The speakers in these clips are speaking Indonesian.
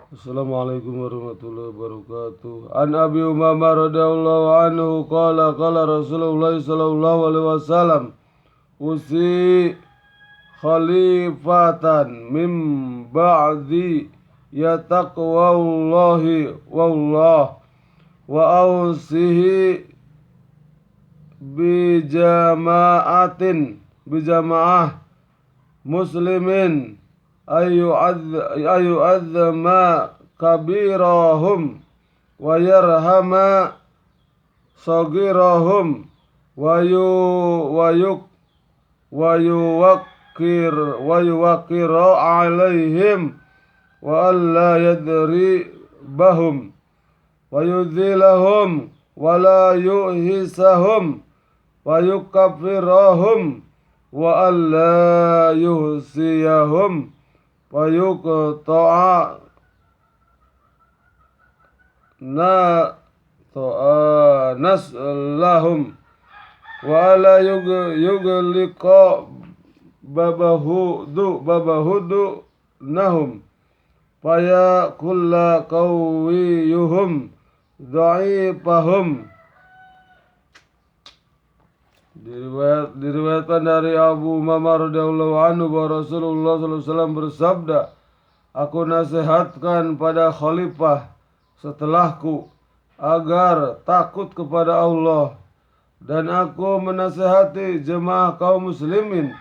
Assalamualaikum warahmatullahi wabarakatuh. An Abi Umamah radhiyallahu anhu qala qala Rasulullah sallallahu alaihi wasallam usi khalifatan min ba'di yataqwallahi wallah wa ausihi bijama'ah muslimin ayu adzma kabirahum wa yarhama sagirahum wa yuwakir alaihim wa alla yadribahum wa yudhilahum wa la yuhisahum wa yukaffirahum wa alla yuhsiyahum wa yuqta'a naslahum wa la yugliqa babahudu nahum faya kulla qawiyuhum dha'ifahum. Diriwayatkan dari Abu Umamah radhiyallahu anhu bahwa Rasulullah SAW bersabda, aku nasihatkan pada khalifah setelahku agar takut kepada Allah, dan aku menasihati jemaah kaum muslimin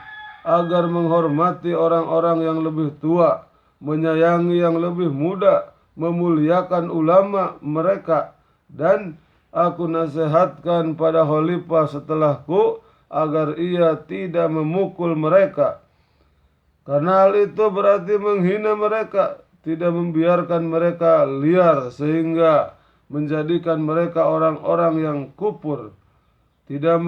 agar menghormati orang-orang yang lebih tua, menyayangi yang lebih muda, memuliakan ulama mereka, dan aku nasihatkan pada khalifah setelahku agar ia tidak memukul mereka, karena hal itu berarti menghina mereka, tidak membiarkan mereka liar sehingga menjadikan mereka orang-orang yang kufur, tidak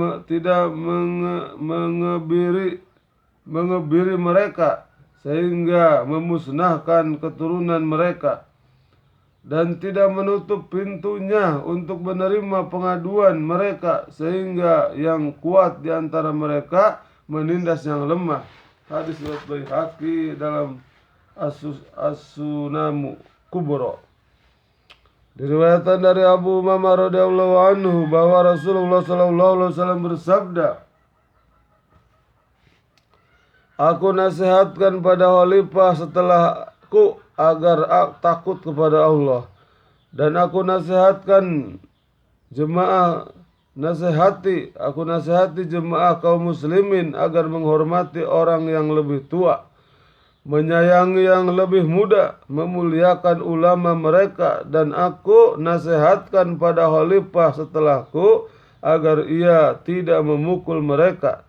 mengebiri mereka sehingga memusnahkan keturunan mereka, dan tidak menutup pintunya untuk menerima pengaduan mereka sehingga yang kuat di antara mereka menindas yang lemah. Hadis riwayat Baihaqi dalam As-Sunamu Kubra. Diriwayatkan dari Abu Umamah radhiyallahu anhu bahwa Rasulullah sallallahu alaihi wasallam bersabda, aku nasihatkan pada khalifah setelahku agar takut kepada Allah, dan aku nasihati jemaah kaum muslimin agar menghormati orang yang lebih tua, menyayangi yang lebih muda, memuliakan ulama mereka, dan aku nasihatkan pada khalifah setelahku agar ia tidak memukul mereka,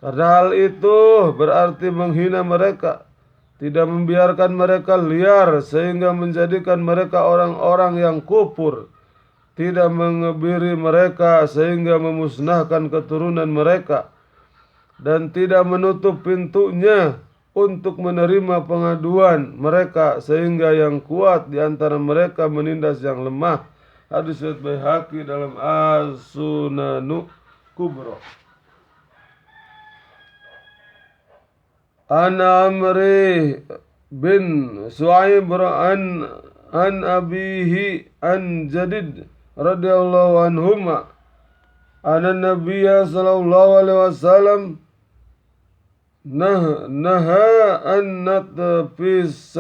karena hal itu berarti menghina mereka, tidak membiarkan mereka liar sehingga menjadikan mereka orang-orang yang kufur, tidak mengebiri mereka sehingga memusnahkan keturunan mereka, dan tidak menutup pintunya untuk menerima pengaduan mereka sehingga yang kuat di antara mereka menindas yang lemah. Hadis riwayat Baihaqi dalam As-Sunanu Kubra. An Amri bin Su'aib an abihi an Jadid radhiyallahu anhuma anna Nabiyya sallallahu alaihi wasallam naha an natfis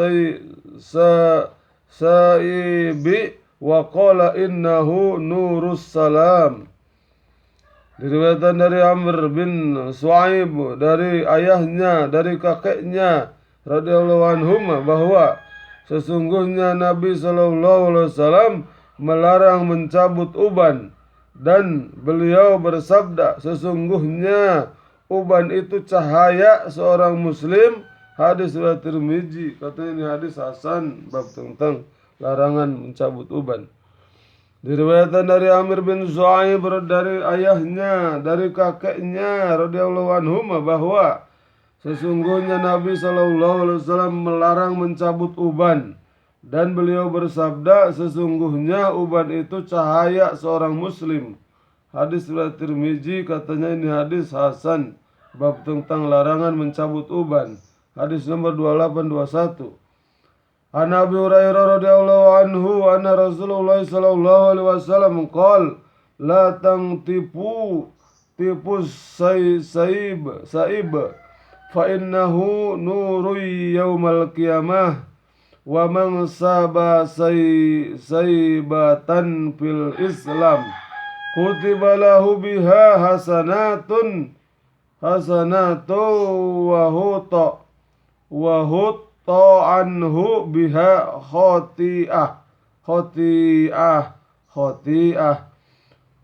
saibi wa qala innahu nurus salam. Diriwayatkan dari Amr bin Su'aib dari ayahnya, dari kakeknya radhiyallahu anhuma bahwa sesungguhnya Nabi sallallahu alaihi wasallam melarang mencabut uban, dan beliau bersabda, sesungguhnya uban itu cahaya seorang muslim. Hadis riwayat Tirmizi, katanya ini hadis hasan bab tentang larangan mencabut uban. Diriwayatkan dari Amir bin Su'aib dari ayahnya, dari kakeknya radhiyallahu anhuma bahwa sesungguhnya Nabi sallallahu alaihi wasallam melarang mencabut uban, dan beliau bersabda, sesungguhnya uban itu cahaya seorang muslim. Hadis riwayat Tirmizi, katanya ini hadis hasan bab tentang larangan mencabut uban. Hadis nomor 2821. An Abi Hurairah radhiyallahu anhu anna Rasulullah sallallahu alaihi wasallam qala la tangtipu tipu saib fa innahu nuru yaumal qiyamah wa man saba saibatan fil Islam kutiba lahu biha hasanatu wa hutta anhu biha khoti'ah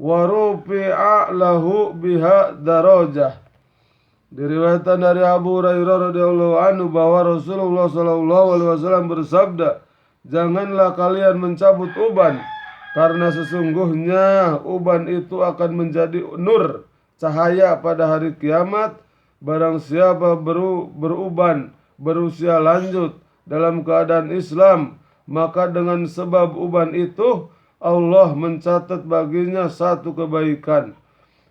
wa rufi'a lahu biha darajah. Diriwayatkan dari Abu Hurairah radhiyallahu anhu bahwa Rasulullah sallallahu alaihi wasallam bersabda, janganlah kalian mencabut uban, karena sesungguhnya uban itu akan menjadi nur, cahaya pada hari kiamat. Barang siapa beruban berusia lanjut dalam keadaan Islam, maka dengan sebab uban itu Allah mencatat baginya satu kebaikan,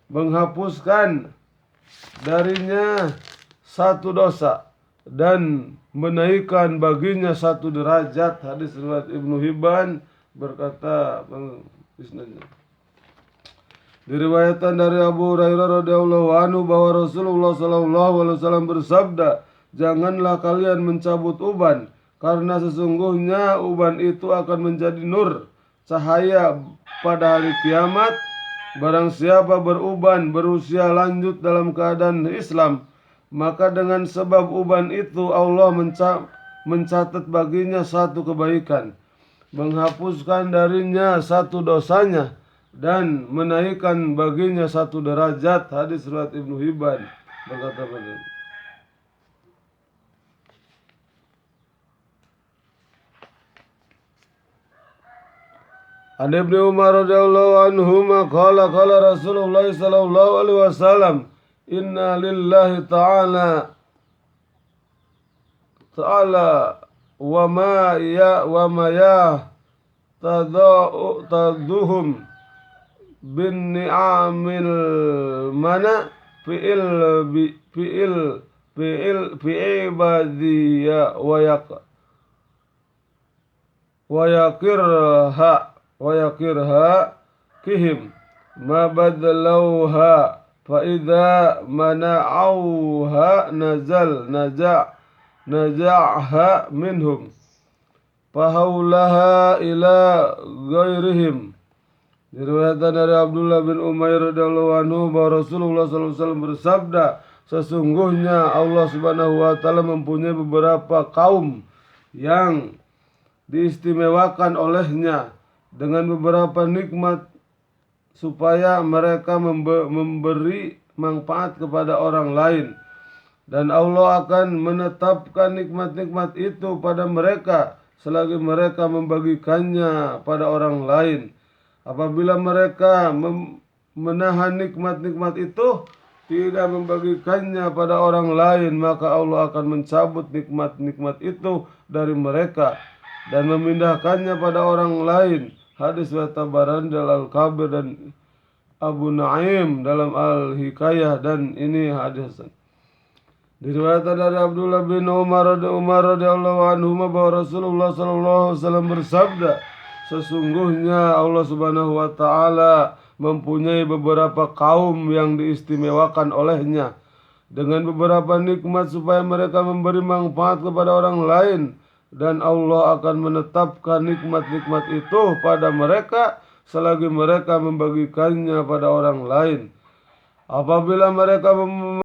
menghapuskan darinya satu dosa, dan menaikkan baginya satu derajat. Hadis riwayat Ibnu Hibban. Berkata isnadnya, diriwayatkan dari Abu Hurairah radhiyallahu anhu bahwa Rasulullah sallallahu alaihi wasallam bersabda, janganlah kalian mencabut uban, karena sesungguhnya uban itu akan menjadi nur, cahaya pada hari kiamat. Barang siapa beruban berusia lanjut dalam keadaan Islam, maka dengan sebab uban itu Allah mencatat baginya satu kebaikan, menghapuskan darinya satu dosanya, dan menaikkan baginya satu derajat. Hadis riwayat Ibnu Hibban. Berkata An Ibnu Umar radhiyallahu anhuma qala Rasulullah sallallahu alaihi wasallam, inna lillahi ta'ala wa ma taduhum bin ni'amil mana fi'il ibadiyya wa yakirha kihim ma badlauha fa idza mana'auha naja'ha minhum fahaulaha ila ghairihim. Diriwayatkan dari Abdullah bin Umair radhiyallahu anhu bahwa Rasulullah sallallahu alaihi wasallam bersabda, sesungguhnya Allah Subhanahu wa taala mempunyai beberapa kaum yang diistimewakan olehnya dengan beberapa nikmat supaya mereka memberi manfaat kepada orang lain, dan Allah akan menetapkan nikmat-nikmat itu pada mereka selagi mereka membagikannya pada orang lain. Apabila mereka menahan nikmat-nikmat itu, tidak membagikannya pada orang lain, maka Allah akan mencabut nikmat-nikmat itu dari mereka dan memindahkannya pada orang lain. Hadis Tabarani dalam Al-Kabir dan Abu Naim dalam Al-Hikayah, dan ini hadis hasan. Diriwayatkan dari Abdullah bin Umar radhiyallahu anhu bahwa Rasulullah sallallahu alaihi wasallam bersabda, sesungguhnya Allah Subhanahu wa taala mempunyai beberapa kaum yang diistimewakan olehnya dengan beberapa nikmat supaya mereka memberi manfaat kepada orang lain, dan Allah akan menetapkan nikmat-nikmat itu pada mereka selagi mereka membagikannya pada orang lain. Apabila mereka